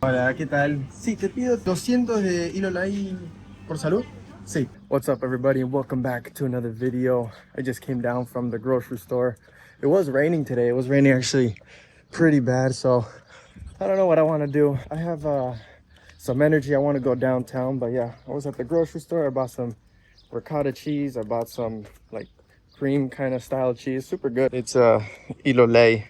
Hola, ¿qué tal? Sí, te pido 200 de hilo lay por salud. Sí. What's up, everybody, and welcome back to another video. I just came down from the grocery store. It was raining today. It was raining actually pretty bad, so I don't know what I want to do. I have some energy. I want to go downtown, but yeah, I was at the grocery store. I bought some ricotta cheese. I bought some like cream kind of style cheese. Super good. It's hilo lay.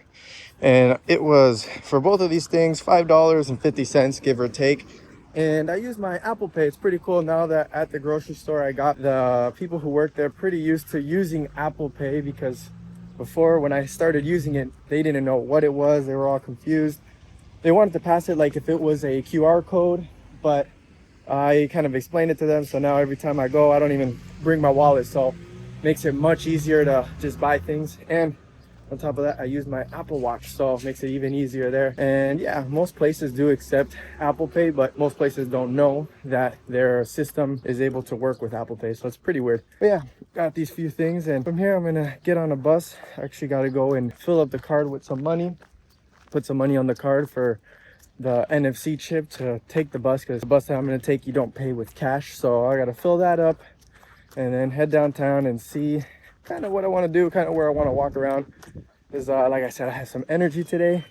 And it was, for both of these things, $5.50, give or take. And I used my Apple Pay. It's pretty cool now that at the grocery store I got the people who work there pretty used to using Apple Pay, because before, when I started using it, they didn't know what it was. They were all confused. They wanted to pass it like if it was a QR code, but I kind of explained it to them. So now every time I go, I don't even bring my wallet. So it makes it much easier to just buy things. And on top of that, I use my Apple Watch, so it makes it even easier there. And yeah, most places do accept Apple Pay, but most places don't know that their system is able to work with Apple Pay, so it's pretty weird. But yeah, got these few things, and from here I'm gonna get on a bus. I actually gotta go and fill up the card with some money, put some money on the card for the NFC chip to take the bus, because the bus that I'm gonna take, you don't pay with cash. So I gotta fill that up and then head downtown and see kind of what I want to do, kind of where I want to walk around. Because like I said, I have some energy today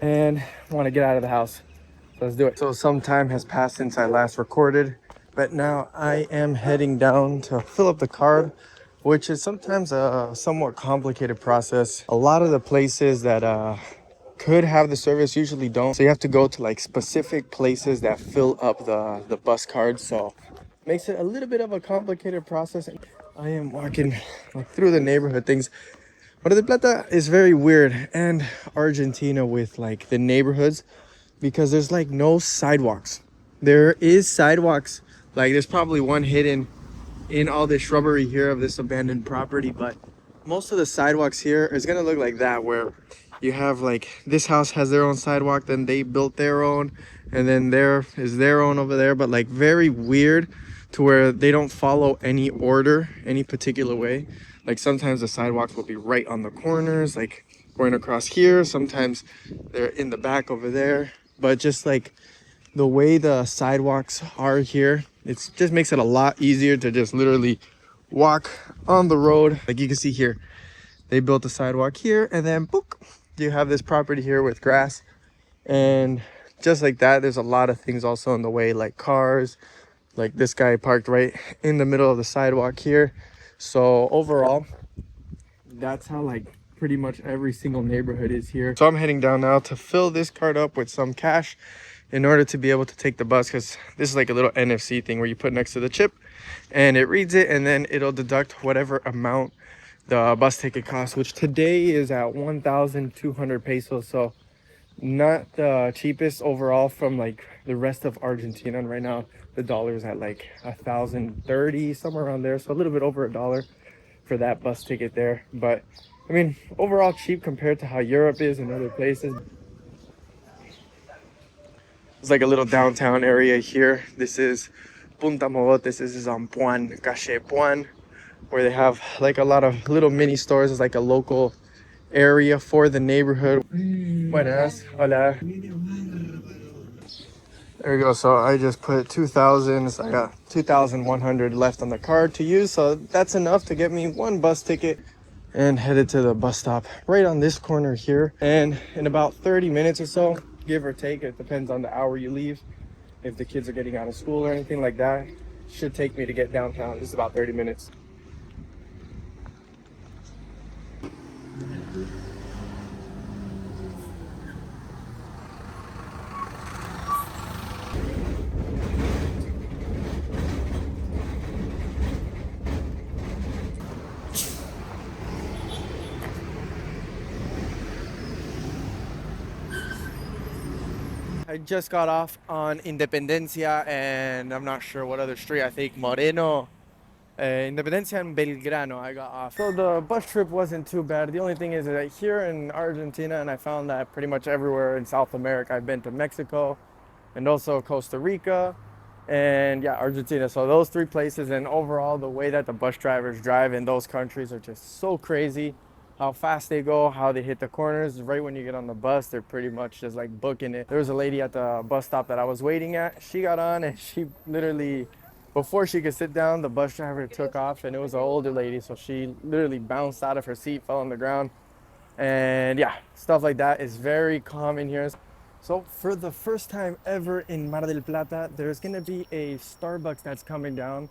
and I want to get out of the house. So let's do it. So some time has passed since I last recorded, but now I am heading down to fill up the card, which is sometimes a somewhat complicated process. A lot of the places that could have the service usually don't, so you have to go to like specific places that fill up the bus card. So makes it a little bit of a complicated process. I am walking like through the neighborhood things. Mar del Plata is very weird, and Argentina with like the neighborhoods, because there's like no sidewalks. There is sidewalks, like there's probably one hidden in all this shrubbery here of this abandoned property, but most of the sidewalks here is gonna look like that, where you have like this house has their own sidewalk, then they built their own, and then there is their own over there, but like very weird, to where they don't follow any order any particular way. Like sometimes the sidewalks will be right on the corners, like going across here. Sometimes they're in the back over there, but just like the way the sidewalks are here, it just makes it a lot easier to just literally walk on the road. Like you can see here, they built a sidewalk here, and then boop, you have this property here with grass. And just like that, there's a lot of things also in the way, like cars. Like this guy parked right in the middle of the sidewalk here. So overall, that's how like pretty much every single neighborhood is here. So I'm heading down now to fill this card up with some cash in order to be able to take the bus, because this is like a little NFC thing where you put next to the chip and it reads it, and then it'll deduct whatever amount the bus ticket costs, which today is at 1,200 pesos. So not the cheapest overall from like the rest of Argentina. And right now the dollar is at like 1,030, somewhere around there, so a little bit over $1 for that bus ticket there. But I mean, overall cheap compared to how Europe is and other places. It's like a little downtown area here. This is Punta Mogotes. This is on Puan, Calle Puan, where they have like a lot of little mini stores. It's like a local area for the neighborhood. Buenas, hola. There we go. So I just put 2,000. So I got 2,100 left on the card to use. So that's enough to get me one bus ticket, and headed to the bus stop right on this corner here. And in about 30 minutes or so, give or take, it depends on the hour you leave, if the kids are getting out of school or anything like that, should take me to get downtown. This is about 30 minutes. I just got off on Independencia, and I'm not sure what other street. I think Moreno, Independencia and Belgrano I got off. So the bus trip wasn't too bad. The only thing is that here in Argentina, and I found that pretty much everywhere in South America, I've been to Mexico and also Costa Rica and yeah, Argentina. So those three places, and overall the way that the bus drivers drive in those countries are just so crazy. how fast they go, how they hit the corners. Right when you get on the bus, they're pretty much just like booking it. There was a lady at the bus stop that I was waiting at. She got on and she literally, before she could sit down, the bus driver took off, and it was an older lady. So she literally bounced out of her seat, fell on the ground. And yeah, stuff like that is very common here. So for the first time ever in Mar del Plata, there's gonna be a Starbucks that's coming down.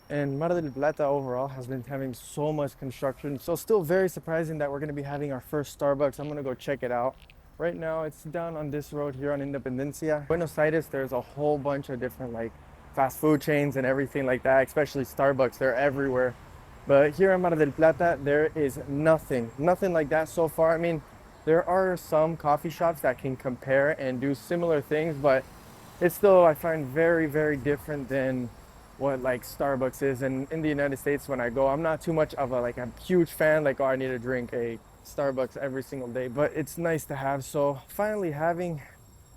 And Mar del Plata overall has been having so much construction. So still very surprising that we're gonna be having our first Starbucks. I'm gonna go check it out. Right now it's down on this road here on Independencia. Buenos Aires, there's a whole bunch of different like fast food chains and everything like that, especially Starbucks. They're everywhere. But here in Mar del Plata, there is nothing like that so far. I mean, there are some coffee shops that can compare and do similar things, but it's still, I find, very different than what like Starbucks is. And in the United States, when I go, I'm not too much of a huge fan, like, oh, I need to drink a Starbucks every single day, but it's nice to have. So finally having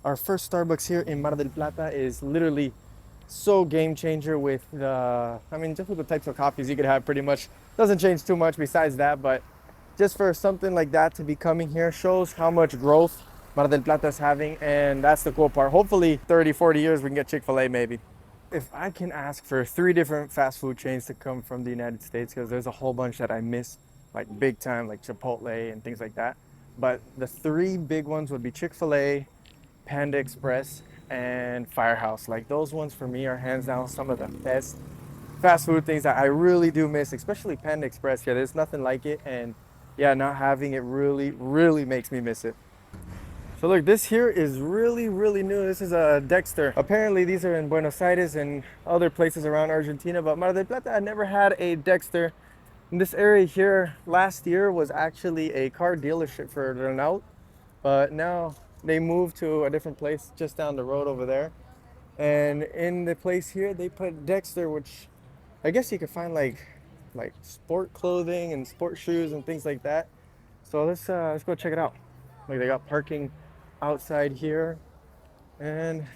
our first Starbucks here in Mar del Plata is literally so game changer with the, I mean, just with the types of coffees you could have. Pretty much doesn't change too much besides that, but just for something like that to be coming here shows how much growth Mar del Plata is having, and that's the cool part. Hopefully 30-40 years we can get Chick-fil-A maybe. If I can ask for 3 different fast food chains to come from the United States, because there's a whole bunch that I miss, like big time, like Chipotle and things like that, but the 3 big ones would be Chick-fil-A, Panda Express, and Firehouse. Like, those ones for me are hands down some of the best fast food things that I really do miss, especially Panda Express. Yeah, there's nothing like it, and yeah, not having it really makes me miss it. So look, this here is really new. This is a Dexter. Apparently these are in Buenos Aires and other places around Argentina, but Mar del Plata, I never had a Dexter. In this area here last year was actually a car dealership for Renault, but now they moved to a different place just down the road over there. And in the place here, they put Dexter, which I guess you could find like sport clothing and sport shoes and things like that. So let's go check it out. Like, they got parking outside here, and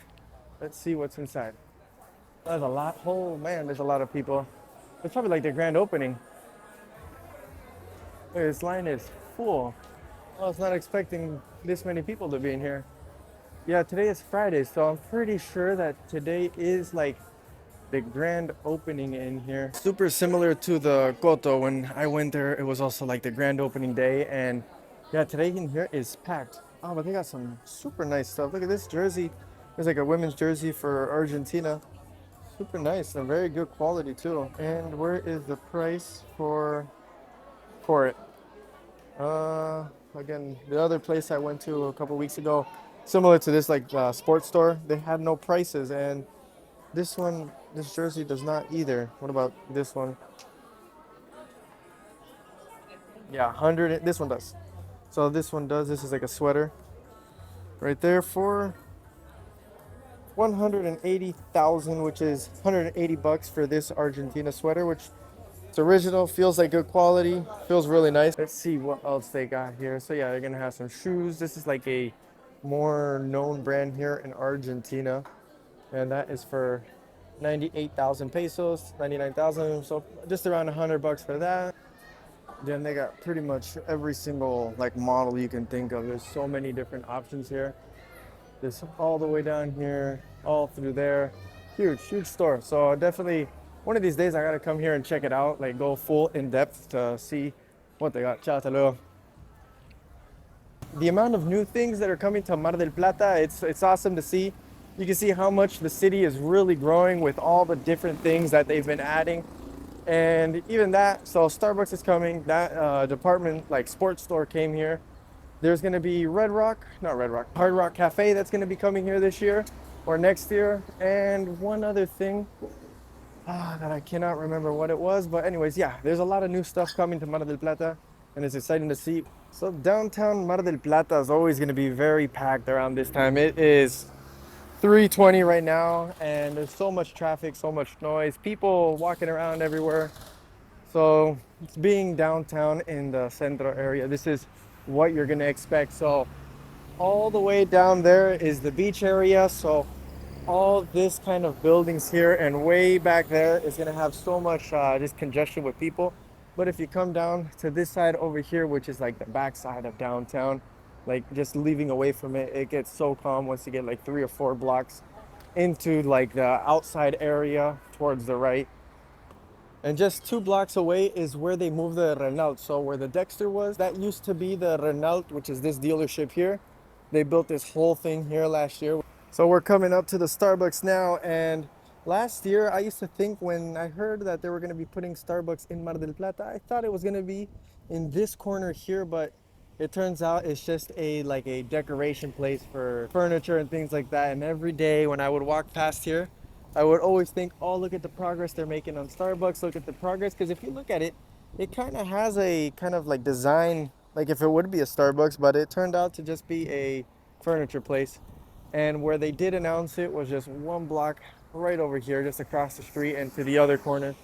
let's see what's inside. There's a lot. Oh man, there's a lot of people. It's probably like their grand opening. Look, this line is full. I was not expecting this many people to be in here. Yeah, today is Friday, so I'm pretty sure that today is like the grand opening in here. Super similar to the Coto. When I went there, it was also like the grand opening day, and yeah, today in here is packed. Oh, but they got some super nice stuff. Look at this jersey. There's like a women's jersey for Argentina. Super nice and very good quality too. And where is the price for it? Again, the other place I went to a couple weeks ago, similar to this, like sports store, they had no prices, and this one, this jersey does not either. What about this one? Yeah, 100. This one does. So this one does. This is like a sweater right there for 180,000, which is 180 bucks for this Argentina sweater, which it's original, feels like good quality, feels really nice. Let's see what else they got here. So yeah, they're gonna have some shoes. This is like a more known brand here in Argentina, and that is for 98,000 pesos, 99,000. So just around 100 bucks for that. Then they got pretty much every single like model you can think of. There's so many different options here. This all the way down here, all through there. Huge store. So definitely one of these days I gotta come here and check it out, like go full in depth to see what they got. Ciao, hello. The amount of new things that are coming to Mar del Plata, it's awesome to see. You can see how much the city is really growing with all the different things that they've been adding. And even that, so Starbucks is coming, that department, like sports store came here. There's gonna be Hard Rock Cafe that's gonna be coming here this year or next year. And one other thing that I cannot remember what it was, but anyways, yeah, there's a lot of new stuff coming to Mar del Plata, and it's exciting to see. So downtown Mar del Plata is always gonna be very packed around this time. It is 3:20 right now, and there's so much traffic, so much noise, people walking around everywhere. So it's being downtown in the centro area, this is what you're gonna expect. So all the way down there is the beach area. So all this kind of buildings here, and way back there is gonna have so much just congestion with people. But if you come down to this side over here, which is like the back side of downtown, like just leaving away from it, it gets so calm once you get like 3 or 4 blocks into like the outside area towards the right. And just 2 blocks away is where they moved the Renault. So where the Dexter was, that used to be the Renault, which is this dealership here. They built this whole thing here last year. So we're coming up to the Starbucks now, and last year I used to think when I heard that they were going to be putting Starbucks in Mar del Plata, I thought it was going to be in this corner here, but it turns out it's just a decoration place for furniture and things like that. And every day when I would walk past here, I would always think, oh, look at the progress they're making on Starbucks, look at the progress. Because if you look at it, it kind of has a kind of like design, like if it would be a Starbucks, but it turned out to just be a furniture place. And where they did announce it was just 1 block right over here, just across the street and to the other corner.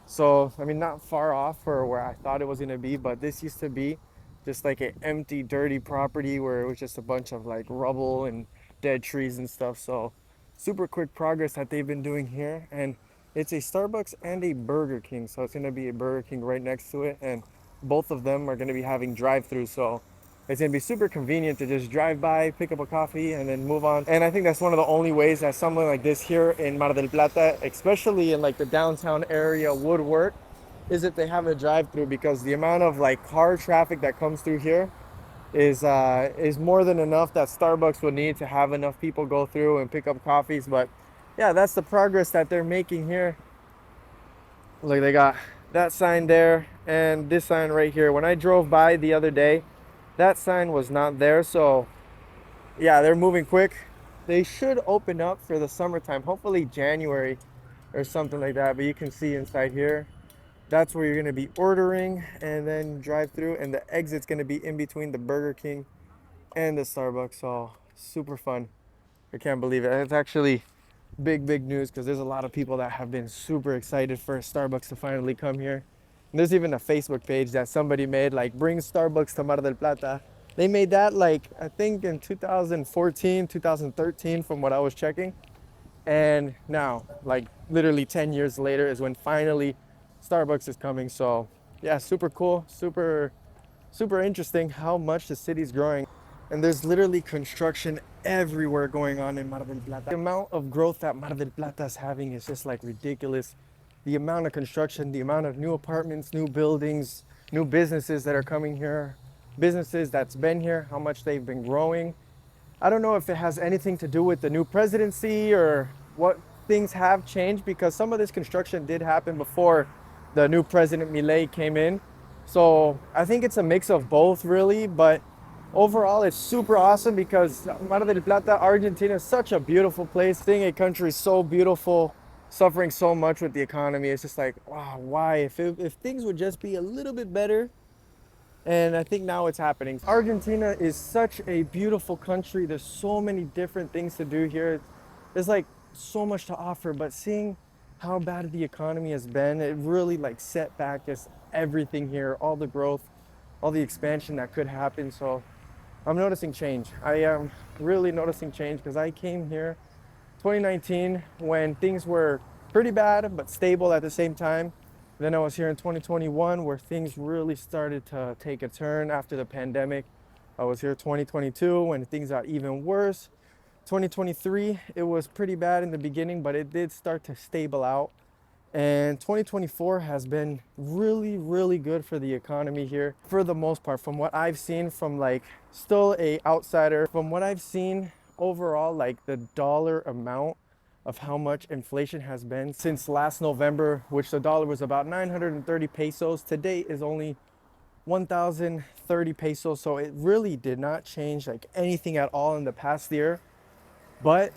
So, I mean, not far off for where I thought it was going to be, but this used to be just like an empty, dirty property where it was just a bunch of like rubble and dead trees and stuff. So, super quick progress that they've been doing here. And it's a Starbucks and a Burger King. So, it's going to be a Burger King right next to it. And both of them are going to be having drive-throughs. So, it's going to be super convenient to just drive by, pick up a coffee, and then move on. And I think that's one of the only ways that something like this here in Mar del Plata, especially in like the downtown area, would work, is if they have a drive-through, because the amount of like car traffic that comes through here is more than enough that Starbucks would need to have enough people go through and pick up coffees. But yeah, that's the progress that they're making here. Like they got that sign there and this sign right here. When I drove by the other day, that sign was not there. So yeah, they're moving quick. They should open up for the summertime, hopefully January or something like that. But you can see inside here, that's where you're going to be ordering and then drive through, and the exit's going to be in between the Burger King and the Starbucks. So super fun. I can't believe it. It's actually big news, because there's a lot of people that have been super excited for Starbucks to finally come here. And there's even a Facebook page that somebody made, like, bring Starbucks to Mar del Plata. They made that like I think in 2014, 2013 from what I was checking. And now, like literally 10 years later, is when finally Starbucks is coming. So yeah, super cool, super interesting how much the city's growing. And there's literally construction everywhere going on in Mar del Plata. The amount of growth that Mar del Plata is having is just like ridiculous. The amount of construction, the amount of new apartments, new buildings, new businesses that are coming here, businesses that's been here, how much they've been growing. I don't know if it has anything to do with the new presidency or what things have changed, because some of this construction did happen before the new president Milei came in. So I think it's a mix of both really, but overall it's super awesome because Mar del Plata, Argentina is such a beautiful place. Seeing a country so beautiful, suffering so much with the economy, it's just like, wow, why? If things would just be a little bit better. And I think now it's happening. Argentina is such a beautiful country. There's so many different things to do here. There's like so much to offer, but seeing how bad the economy has been, it really like set back just everything here, all the growth, all the expansion that could happen. So I'm noticing change. I am really noticing change, because I came here 2019 when things were pretty bad but stable at the same time. Then I was here in 2021 where things really started to take a turn after the pandemic. I was here 2022 when things got even worse. 2023, it was pretty bad in the beginning, but it did start to stable out. And 2024 has been really good for the economy here for the most part, from what I've seen, from like still a outsider, from what I've seen overall, like the dollar amount of how much inflation has been since last November, which the dollar was about 930 pesos. Today is only 1,030 pesos. So it really did not change like anything at all in the past year. But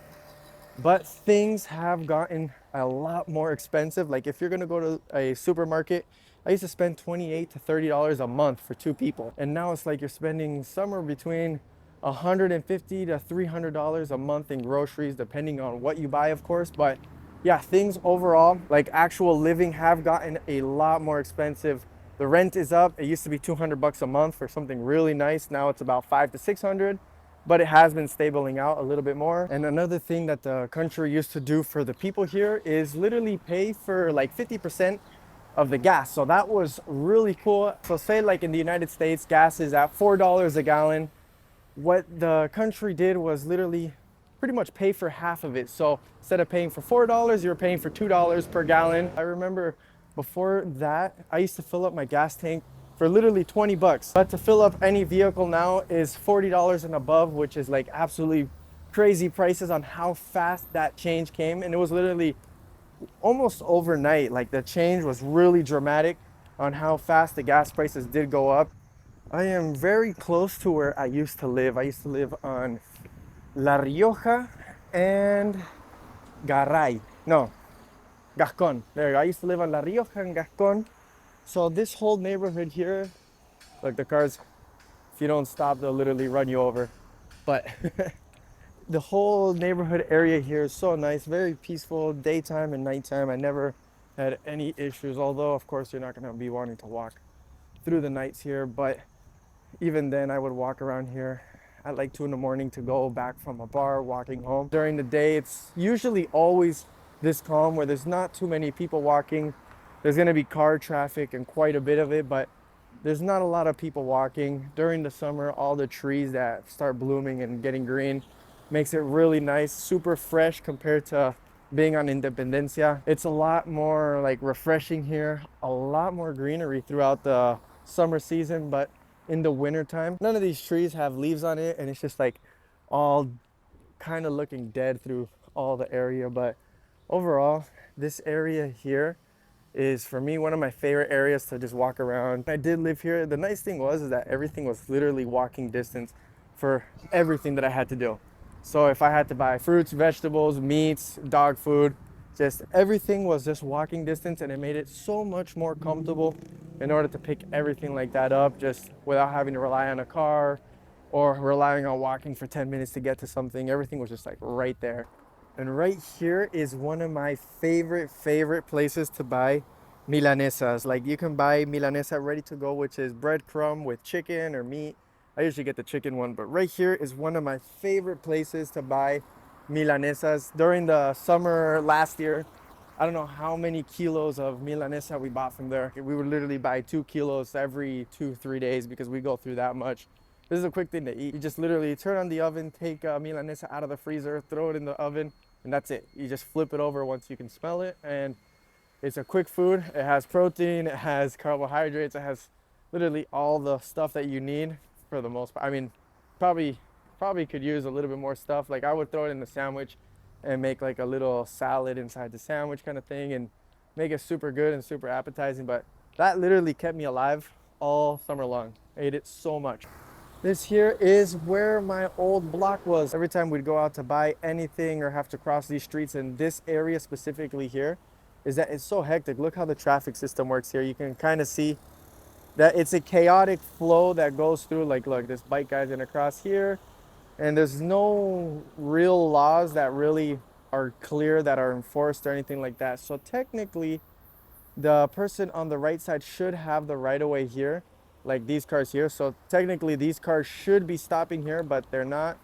things have gotten a lot more expensive. Like if you're gonna go to a supermarket, I used to spend $28 to $30 a month for 2 people. And now it's like you're spending somewhere between $150 to $300 a month in groceries, depending on what you buy, of course. But yeah, things overall, like actual living, have gotten a lot more expensive. The rent is up. It used to be 200 bucks a month for something really nice. Now it's about 500 to 600, but it has been stabilizing out a little bit more. And another thing that the country used to do for the people here is literally pay for like 50% of the gas. So that was really cool. So say like in the United States, gas is at $4 a gallon. What the country did was literally pretty much pay for half of it. So instead of paying for $4, you were paying for $2 per gallon. I remember before that, I used to fill up my gas tank for literally 20 bucks. But to fill up any vehicle now is $40 and above, which is like absolutely crazy prices on how fast that change came. And it was literally almost overnight. Like the change was really dramatic on how fast the gas prices did go up. I am very close to where I used to live. I used to live on La Rioja and Garay. No, Gascon. There you go. I used to live on La Rioja and Gascon. So this whole neighborhood here, look, the cars, if you don't stop, they'll literally run you over. But the whole neighborhood area here is so nice, very peaceful, daytime and nighttime. I never had any issues, although of course you're not gonna be wanting to walk through the nights here, but even then I would walk around here at like 2 in the morning to go back from a bar, walking home. During the day, it's usually always this calm where there's not too many people walking. There's gonna be car traffic and quite a bit of it, but there's not a lot of people walking. During the summer, all the trees that start blooming and getting green makes it really nice, super fresh compared to being on Independencia. It's a lot more like refreshing here, a lot more greenery throughout the summer season, but in the winter time, none of these trees have leaves on it, and it's just like all kind of looking dead through all the area. But overall, this area here is for me one of my favorite areas to just walk around. I did live here. The nice thing was is that everything was literally walking distance for everything that I had to do. So if I had to buy fruits, vegetables, meats, dog food, just everything was just walking distance, and it made it so much more comfortable in order to pick everything like that up just without having to rely on a car or relying on walking for 10 minutes to get to something. Everything was just like right there. And right here is one of my favorite places to buy milanesas. Like you can buy milanesa ready to go, which is breadcrumb with chicken or meat. I usually get the chicken one, but right here is one of my favorite places to buy milanesas. During the summer last year, I don't know how many kilos of milanesa we bought from there. We would literally buy 2 kilos every 2-3 days because we go through that much. This is a quick thing to eat. You just literally turn on the oven, take milanesa out of the freezer, throw it in the oven, and that's it. You just flip it over once you can smell it, and it's a quick food. It has protein, it has carbohydrates, it has literally all the stuff that you need for the most part. I mean, probably could use a little bit more stuff. Like I would throw it in the sandwich and make like a little salad inside the sandwich kind of thing and make it super good and super appetizing. But that literally kept me alive all summer long. I ate it so much. This here is where my old block was. Every time we'd go out to buy anything or have to cross these streets in this area specifically here, is that it's so hectic. Look how the traffic system works here. You can kind of see that it's a chaotic flow that goes through. Like look, this bike guy's gonna cross here, and there's no real laws that really are clear that are enforced or anything like that. So technically the person on the right side should have the right of way here, like these cars here. So technically these cars should be stopping here, but they're not.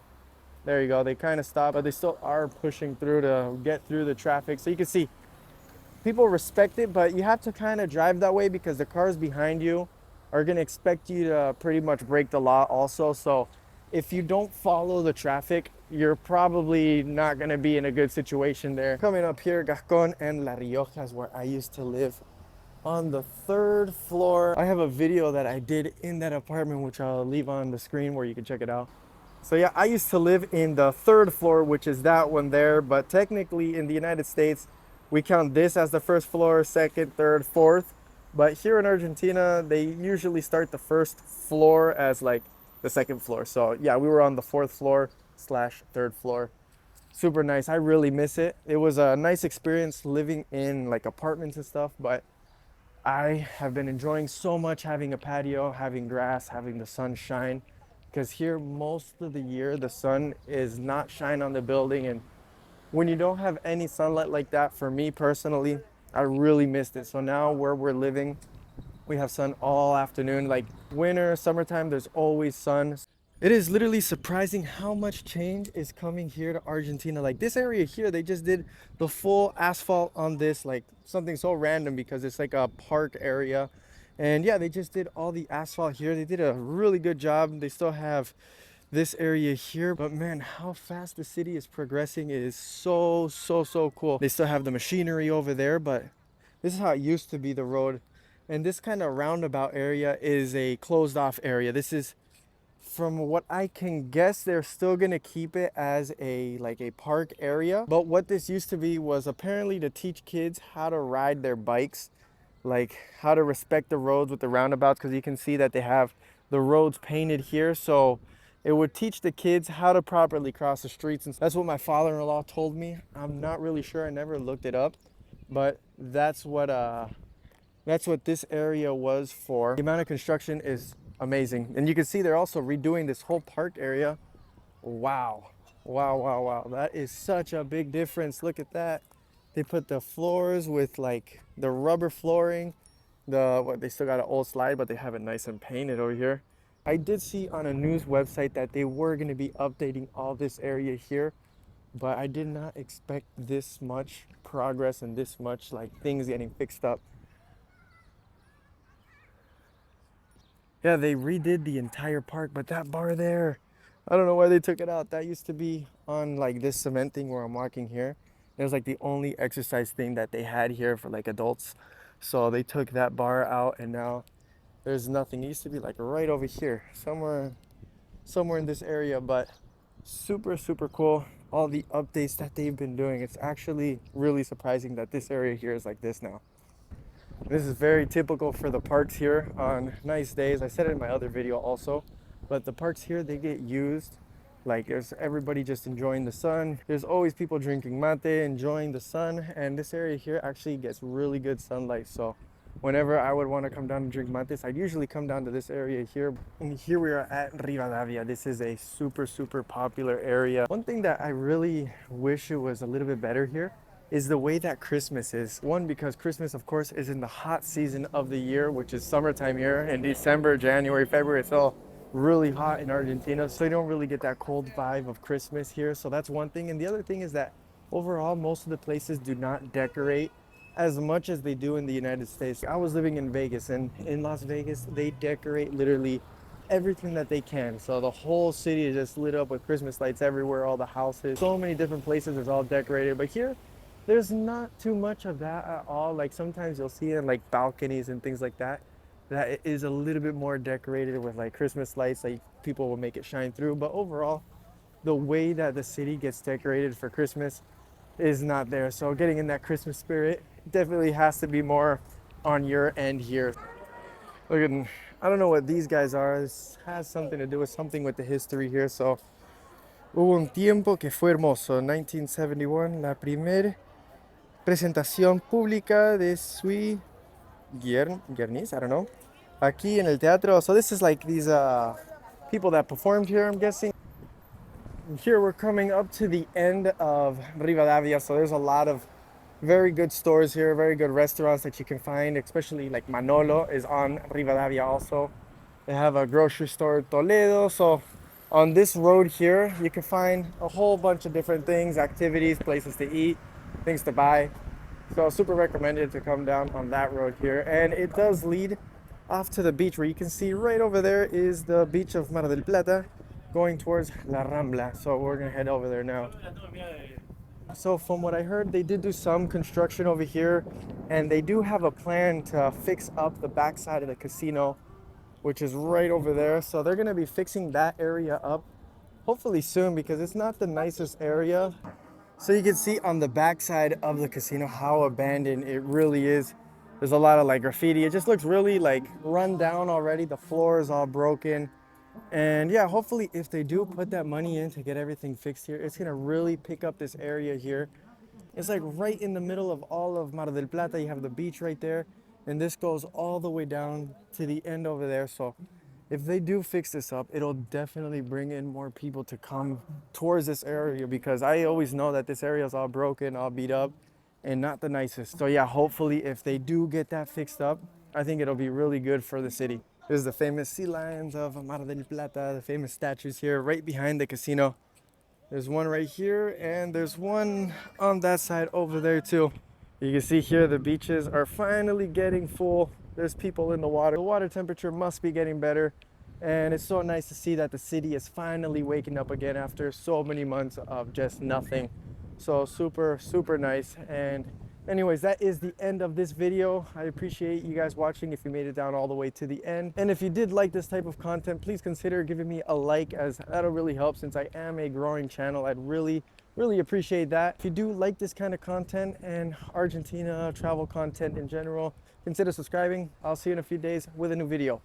There you go, they kind of stop, but they still are pushing through to get through the traffic. So you can see people respect it, but you have to kind of drive that way because the cars behind you are going to expect you to pretty much break the law also. So if you don't follow the traffic, you're probably not going to be in a good situation there. Coming up here, Gascon and La Rioja is where I used to live, on the 3rd floor. I have a video that I did in that apartment, which I'll leave on the screen where you can check it out. So yeah, I used to live in the 3rd floor, which is that one there, but technically in the United States, we count this as the 1st floor, 2nd, 3rd, 4th. But here in Argentina, they usually start the 1st floor as like the 2nd floor. So yeah, we were on the 4th floor / 3rd floor. Super nice. I really miss it. It was a nice experience living in like apartments and stuff, but I have been enjoying so much having a patio, having grass, having the sun shine, because here most of the year the sun is not shine on the building, and when you don't have any sunlight like that, for me personally, I really missed it. So now where we're living, we have sun all afternoon. Like winter, summertime, there's always sun. It is literally surprising how much change is coming here to Argentina. Like this area here, they just did the full asphalt on this, like something so random because it's like a park area. And yeah, they just did all the asphalt here. They did a really good job. They still have this area here, but man, how fast the city is progressing is so cool. They still have the machinery over there, but this is how it used to be, the road. And this kind of roundabout area is a closed off area. This is, from what I can guess, they're still gonna keep it as a like a park area. But what this used to be was apparently to teach kids how to ride their bikes, like how to respect the roads with the roundabouts, because you can see that they have the roads painted here. So it would teach the kids how to properly cross the streets. And that's what my father-in-law told me. I'm not really sure, I never looked it up, but that's what this area was for. The amount of construction is amazing. And you can see they're also redoing this whole park area. Wow. Wow. That is such a big difference. Look at that. They put the floors with like the rubber flooring. They still got an old slide, but they have it nice and painted over here. I did see on a news website that they were going to be updating all this area here, but I did not expect this much progress and this much like things getting fixed up. Yeah, they redid the entire park, but that bar there, I don't know why they took it out. That used to be on like this cement thing where I'm walking here. It was like the only exercise thing that they had here for like adults. So they took that bar out and now there's nothing. It used to be like right over here, somewhere in this area, but super cool. All the updates that they've been doing. It's actually really surprising that this area here is like this now. This is very typical for the parks here on nice days. I said it in my other video also, but the parks here, they get used like there's everybody just enjoying the sun. There's always people drinking mate, enjoying the sun, and this area here actually gets really good sunlight. So whenever I would want to come down and drink mates, I'd usually come down to this area here. And here we are at Rivadavia. This is a super popular area. One thing that I really wish it was a little bit better here is the way that Christmas is. One, because Christmas, of course, is in the hot season of the year, which is summertime here. In December, January, February, it's all really hot in Argentina. So you don't really get that cold vibe of Christmas here. So that's one thing. And the other thing is that overall, most of the places do not decorate as much as they do in the United States. I was living in Vegas, and in Las Vegas, they decorate literally everything that they can. So the whole city is just lit up with Christmas lights everywhere, all the houses, so many different places is all decorated. But here, there's not too much of that at all. Like sometimes you'll see it in like balconies and things like that, that it is a little bit more decorated with like Christmas lights, like people will make it shine through. But overall, the way that the city gets decorated for Christmas is not there. So getting in that Christmas spirit definitely has to be more on your end here. Look at, I don't know what these guys are. This has something to do with something with the history here. So hubo un tiempo que fue hermoso. 1971, la primera presentación pública de Sui Guernis, I don't know, aquí en el teatro. So this is like these people that performed here, I'm guessing. Here we're coming up to the end of Rivadavia, so there's a lot of very good stores here, very good restaurants that you can find, especially like Manolo is on Rivadavia also. They have a grocery store, Toledo. So on this road here, you can find a whole bunch of different things, activities, places to eat, things to buy. So super recommended to come down on that road here. And it does lead off to the beach, where you can see right over there is the beach of Mar del Plata, going towards La Rambla. So we're gonna head over there now. So from what I heard, they did do some construction over here, and they do have a plan to fix up the backside of the casino, which is right over there. So they're gonna be fixing that area up hopefully soon, because it's not the nicest area. So you can see on the backside of the casino how abandoned it really is. There's a lot of like graffiti. It just looks really like run down already. The floor is all broken. And yeah, hopefully if they do put that money in to get everything fixed here, it's gonna really pick up this area here. It's like right in the middle of all of Mar del Plata. You have the beach right there, and this goes all the way down to the end over there. So if they do fix this up, it'll definitely bring in more people to come towards this area, because I always know that this area is all broken, all beat up, and not the nicest. So yeah, hopefully if they do get that fixed up, I think it'll be really good for the city. There's the famous sea lions of Mar del Plata, the famous statues here right behind the casino. There's one right here, and there's one on that side over there too. You can see here the beaches are finally getting full. There's people in the water. The water temperature must be getting better. And it's so nice to see that the city is finally waking up again after so many months of just nothing. So super, super nice. And anyways, that is the end of this video. I appreciate you guys watching if you made it down all the way to the end. And if you did like this type of content, please consider giving me a like, as that'll really help since I am a growing channel. I'd really appreciate that. If you do like this kind of content and Argentina travel content in general, consider subscribing. I'll see you in a few days with a new video.